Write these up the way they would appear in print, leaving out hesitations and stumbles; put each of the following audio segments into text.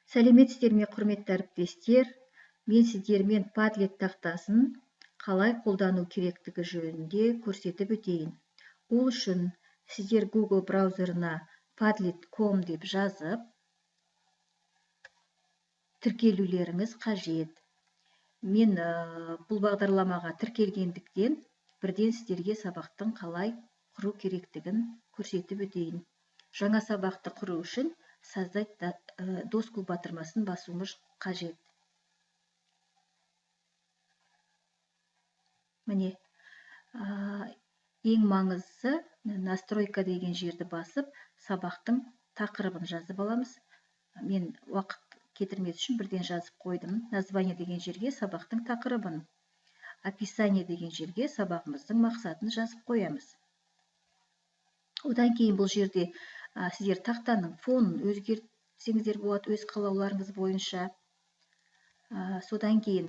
Сәлеметсіздер ме, құрметті әріптестер? Мен сіздермен Padlet тақтасын қалай қолдану керектігі жөнінде көрсетіп өтейін. Ол үшін сіздер Google браузерына padlet.com деп жазып, тіркелулеріңіз қажет. Мен бұл бағдарламаға тіркелгендіктен бірден сіздерге сабақтың қалай құру керектігін көрсетіп өтейін. Жаңа сабақты құру үшін создать доску батырмасын басуымыз қажет. Міне, ең маңыздысы настройка деген жерді басып, сабақтың тақырыбын жазып аламыз. Мен уақыт кетірмес үшін бірден жазып қойдым. Название деген жерге сабақтың тақырыбын, описание деген жерге сабағымыздың мақсатын жазып қоямыз. Одан кейін бұл жерде сіздер тақтаның фонын өзгертсеңіздер болады өз қалауларыңыз бойынша. Содан кейін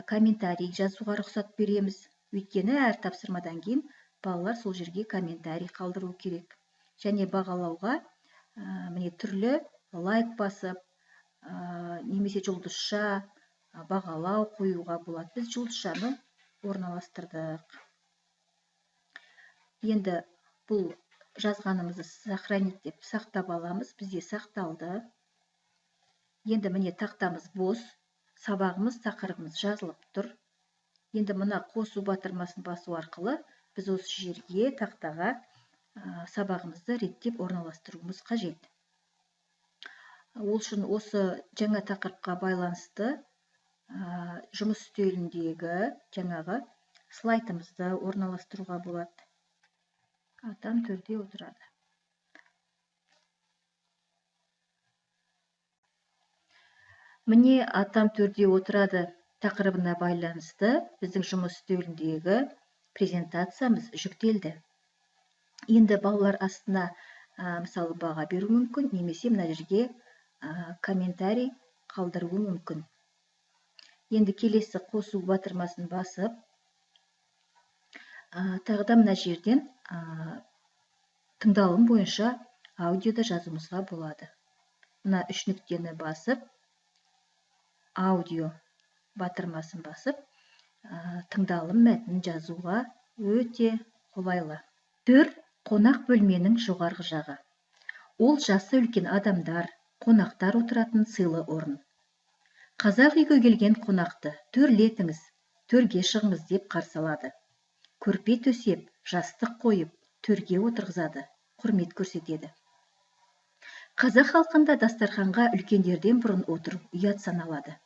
комментарий жазуға рұқсат береміз. Өйткені әр тапсырмадан кейін балалар сол жерге комментарий қалдыру керек. Және бағалауға міне түрлі лайк басып, немесе жұлдызша бағалау қоюға болады. Біз жұлдызшаны орналастырдық. Енді бұл жазғанымызды сохранить деп сақтап аламыз. Бізде сақталды. Енді міне тақтамыз бос, сабағымыз, тақырыбымыз жазылып тұр. Енді мына қосу батырмасын басу арқылы біз осы жерге тақтаға сабағымызды реттеп орналастыруымыз қажет. Ол үшін осы жаңа тақырыпқа байланысты жұмыс үстеліндегі жаңағы слайдымызды орналастыруға болады. Атам төрде отырады. Міне атам төрде отырады тақырыбына байланысты біздің жұмыс үстеліндегі презентациямыз жүктелді. Енді балалар астына мысалы баға беру мүмкін, немесе мына жерге комментарий қалдыруы мүмкін. Енді келесі қосу батырмасын басып, тағыда мына жерден тыңдалым бойынша аудиода жазуымызға болады. Мына үш нүктені басып, аудио батырмасын басып, тыңдалым мәтінін жазуға өте қолайлы. Төр қонақ бөлменің жоғарғы жағы. Ол жасы үлкен адамдар, қонақтар отыратын сыйлы орын. Қазақ үйге келген қонақты төрлетіңіз, төрге шығыңыз деп қарсы алады. Көрпе төсеп, жастық қойып, төрге отырғызады, құрмет көрсетеді. Қазақ халқында дастарханға үлкендерден бұрын отыру ұят саналады.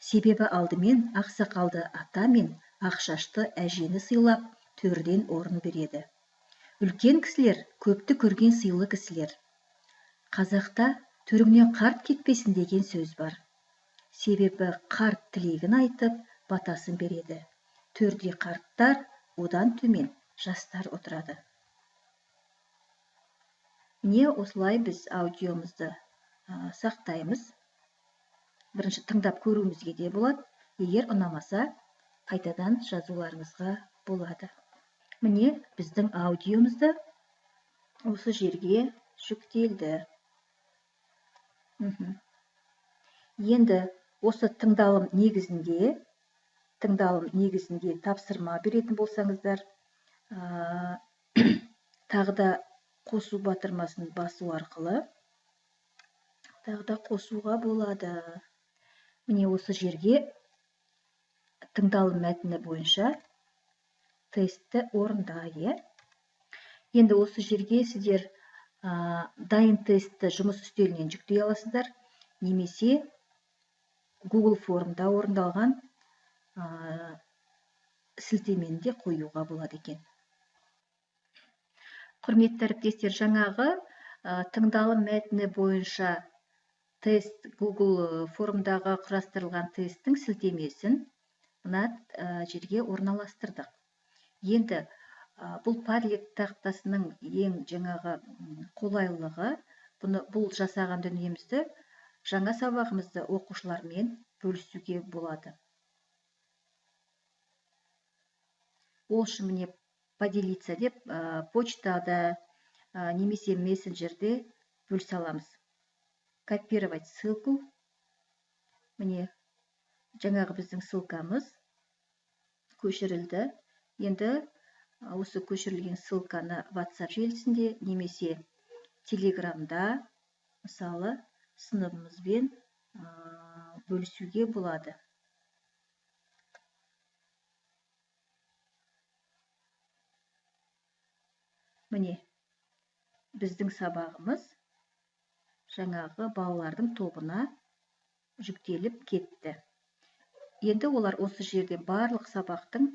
Себебі алдымен ақсақалды ата мен ақшашты әжені сыйлап, төрден орын береді. Үлкен кісілер көпті көрген сыйлы кісілер. Қазақта төріңнен қарт кетпесін деген сөз бар. Себебі қарт тілегін айтып, батасын береді. Төрде қарттар, одан төмен жастар отырады. Міне осылай біз аудиомызды сақтаймыз. Бірінші тыңдап көруімізге де болады. Егер ұнамаса, қайтадан жазуларыңызға болады. Міне біздің аудиомызды осы жерге жүктелді. Енді осы тыңдалым негізінде тапсырма беретін болсаңыздар, тағы да қосу батырмасын басу арқылы тағы да қосуға болады. Міне осы жерге тыңдалым мәтіні бойынша тестті орындай. Енді осы жерге сіздер дайын тестті жұмыс үстелінен жүктей аласыздар, немесе Google формда орындалған сілтемені де қоюға болады екен. Құрметті әріптестер, жаңағы тыңдалым мәтіні бойынша тест Google формдағы құрастырылған тесттің сілтемесін мына жерге орналастырдық. Енді бұл Padlet тақтасының ең жаңағы қолайлылығы, бұл жасаған дүниемізді жаңа сабағымызды оқушылармен бөлісуге болады. Ол үшін міне поделиться деп почтада немесе мессенджерде бөлісе аламыз. Копировать ссылку Міне, жаңағы біздің ссылкамыз көшірілді. Енді осы көшірілген ссылканы WhatsApp желісінде немесе Телеграмда, мысалы, сыныбымызбен бөлісуге болады. Міне, біздің сабағымыз жаңағы балалардың тобына жүктеліп кетті. Енді олар осы жерде барлық сабақтың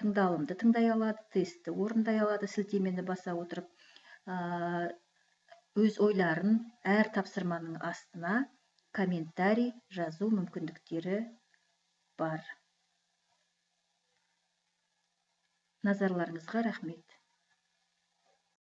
тыңдалымды тыңдай алады, тестті орындай алады, сілтемені баса отырып, өз ойларын әр тапсырманың астына комментарий жазу мүмкіндіктері бар. Назарларыңызға рахмет.